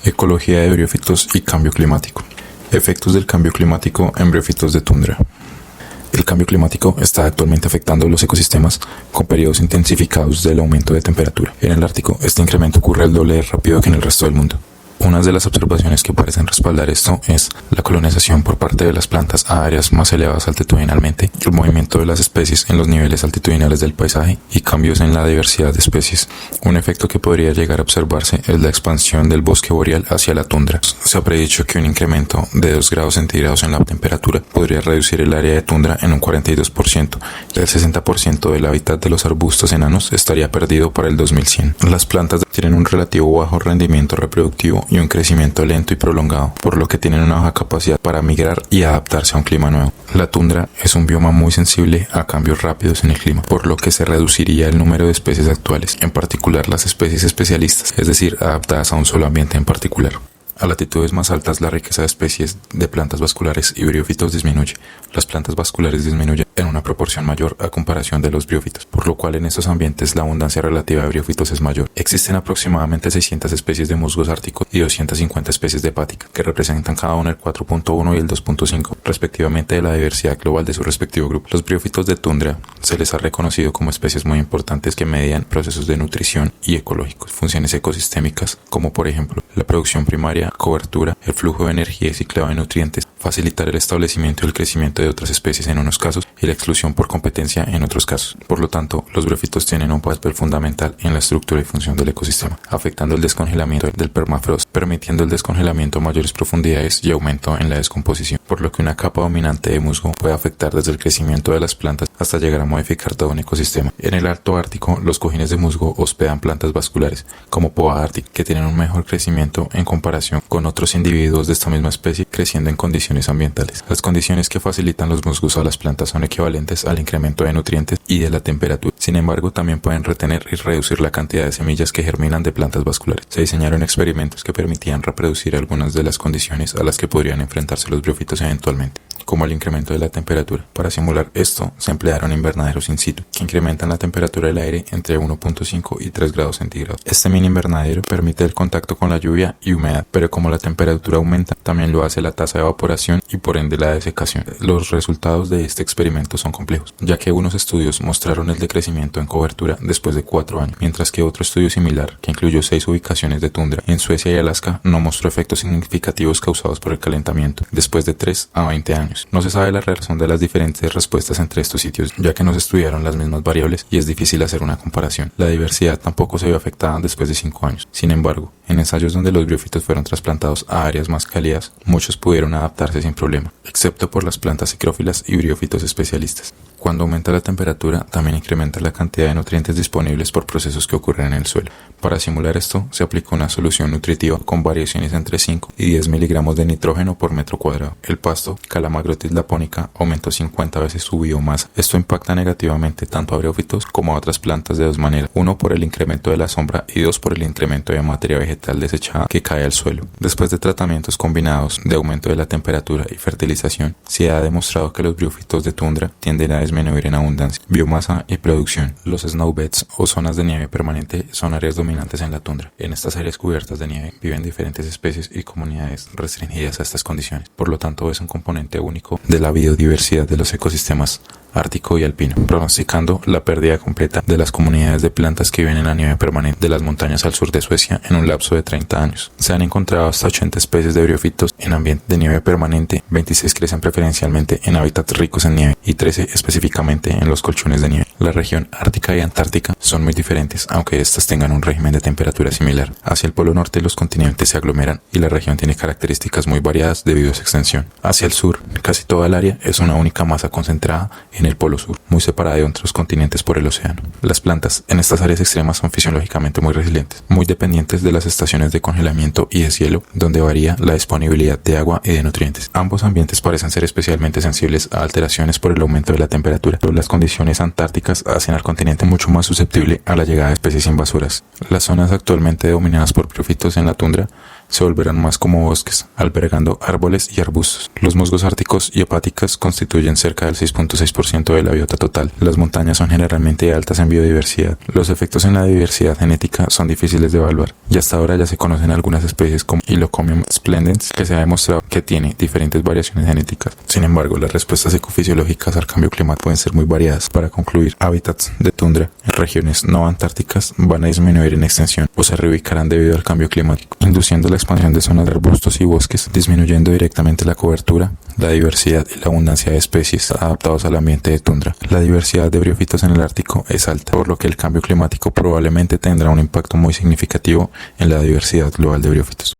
Ecología de briófitos y cambio climático. Efectos del cambio climático en briófitos de tundra. El cambio climático está actualmente afectando los ecosistemas con periodos intensificados del aumento de temperatura. En el Ártico, este incremento ocurre el doble de rápido que en el resto del mundo. Una de las observaciones que parecen respaldar esto es la colonización por parte de las plantas a áreas más elevadas altitudinalmente, el movimiento de las especies en los niveles altitudinales del paisaje y cambios en la diversidad de especies. Un efecto que podría llegar a observarse es la expansión del bosque boreal hacia la tundra. Se ha predicho que un incremento de 2 grados centígrados en la temperatura podría reducir el área de tundra en un 42% y el 60% del hábitat de los arbustos enanos estaría perdido para el 2100. Las plantas tienen un relativo bajo rendimiento reproductivo y un crecimiento lento y prolongado, por lo que tienen una baja capacidad para migrar y adaptarse a un clima nuevo. La tundra es un bioma muy sensible a cambios rápidos en el clima, por lo que se reduciría el número de especies actuales, en particular las especies especialistas, es decir, adaptadas a un solo ambiente en particular. A latitudes más altas, la riqueza de especies de plantas vasculares y briófitos disminuye. Las plantas vasculares disminuyen en una proporción mayor a comparación de los briófitos, por lo cual en estos ambientes la abundancia relativa de briófitos es mayor. Existen aproximadamente 600 especies de musgos árticos y 250 especies de hepática, que representan cada una el 4.1 y el 2.5, respectivamente, de la diversidad global de su respectivo grupo. Los briófitos de tundra se les ha reconocido como especies muy importantes que median procesos de nutrición y ecológicos, funciones ecosistémicas, como por ejemplo la producción primaria, cobertura, el flujo de energía y ciclado de nutrientes, facilitar el establecimiento y el crecimiento de otras especies en unos casos y la exclusión por competencia en otros casos. Por lo tanto, los briófitos tienen un papel fundamental en la estructura y función del ecosistema, afectando el descongelamiento del permafrost, permitiendo el descongelamiento a mayores profundidades y aumento en la descomposición, por lo que una capa dominante de musgo puede afectar desde el crecimiento de las plantas hasta llegar a modificar todo un ecosistema. En el Alto Ártico, los cojines de musgo hospedan plantas vasculares, como Poa ártica, que tienen un mejor crecimiento en comparación con otros individuos de esta misma especie creciendo en condiciones ambientales. Las condiciones que facilitan los musgos a las plantas son equivalentes al incremento de nutrientes y de la temperatura. Sin embargo, también pueden retener y reducir la cantidad de semillas que germinan de plantas vasculares. Se diseñaron experimentos que permitían reproducir algunas de las condiciones a las que podrían enfrentarse los briófitos eventualmente, como el incremento de la temperatura. Para simular esto, se emplearon invernaderos in situ, que incrementan la temperatura del aire entre 1.5 y 3 grados centígrados. Este mini invernadero permite el contacto con la lluvia y humedad, pero como la temperatura aumenta, también lo hace la tasa de evaporación y por ende la desecación. Los resultados de este experimento son complejos, ya que unos estudios mostraron el decrecimiento en cobertura después de 4 años, mientras que otro estudio similar, que incluyó 6 ubicaciones de tundra en Suecia y Alaska, no mostró efectos significativos causados por el calentamiento después de 3 a 20 años. No se sabe la razón de las diferentes respuestas entre estos sitios, ya que no se estudiaron las mismas variables y es difícil hacer una comparación. La diversidad tampoco se vio afectada después de 5 años. Sin embargo, en ensayos donde los briófitos fueron trasplantados a áreas más cálidas, muchos pudieron adaptarse sin problema, excepto por las plantas sicrófilas y briófitos especialistas. Cuando aumenta la temperatura, también incrementa la cantidad de nutrientes disponibles por procesos que ocurren en el suelo. Para simular esto, se aplicó una solución nutritiva con variaciones entre 5 y 10 miligramos de nitrógeno por metro cuadrado. El pasto, Calamagrostis lapónica, aumentó 50 veces su biomasa. Esto impacta negativamente tanto a briófitos como a otras plantas de dos maneras. 1, por el incremento de la sombra y 2, por el incremento de materia vegetal desechada que cae al suelo. Después de tratamientos combinados de aumento de la temperatura y fertilización, se ha demostrado que los briófitos de tundra tienden a disminuir en abundancia, biomasa y producción. Los snowbeds o zonas de nieve permanente son áreas dominantes en la tundra. En estas áreas cubiertas de nieve viven diferentes especies y comunidades restringidas a estas condiciones. Por lo tanto, es un componente único de la biodiversidad de los ecosistemas ártico y alpino, pronosticando la pérdida completa de las comunidades de plantas que viven en la nieve permanente de las montañas al sur de Suecia en un lapso de 30 años. Se han encontrado hasta 80 especies de briófitos en ambiente de nieve permanente, 26 crecen preferencialmente en hábitats ricos en nieve y 13 específicamente en los colchones de nieve. La región ártica y antártica son muy diferentes, aunque estas tengan un régimen de temperatura similar. Hacia el polo norte los continentes se aglomeran y la región tiene características muy variadas debido a su extensión. Hacia el sur, casi toda el área es una única masa concentrada en el polo sur, muy separada de otros continentes por el océano. Las plantas en estas áreas extremas son fisiológicamente muy resilientes, muy dependientes de las estaciones de congelamiento y deshielo, donde varía la disponibilidad de agua y de nutrientes. Ambos ambientes parecen ser especialmente sensibles a alteraciones por el aumento de la temperatura, pero las condiciones antárticas hacen al continente mucho más susceptible a la llegada de especies invasoras. Las zonas actualmente dominadas por briófitos en la tundra se volverán más como bosques, albergando árboles y arbustos. Los musgos árticos y hepáticas constituyen cerca del 6.6% de la biota total. Las montañas son generalmente altas en biodiversidad. Los efectos en la diversidad genética son difíciles de evaluar, y hasta ahora ya se conocen algunas especies como Hylocomium splendens, que se ha demostrado que tiene diferentes variaciones genéticas. Sin embargo, las respuestas ecofisiológicas al cambio climático pueden ser muy variadas. Para concluir, hábitats de tundra en regiones no antárticas van a disminuir en extensión o se reubicarán debido al cambio climático, induciendo la expansión de zonas de arbustos y bosques, disminuyendo directamente la cobertura, la diversidad y la abundancia de especies adaptados al ambiente de tundra. La diversidad de briófitos en el Ártico es alta, por lo que el cambio climático probablemente tendrá un impacto muy significativo en la diversidad global de briófitos.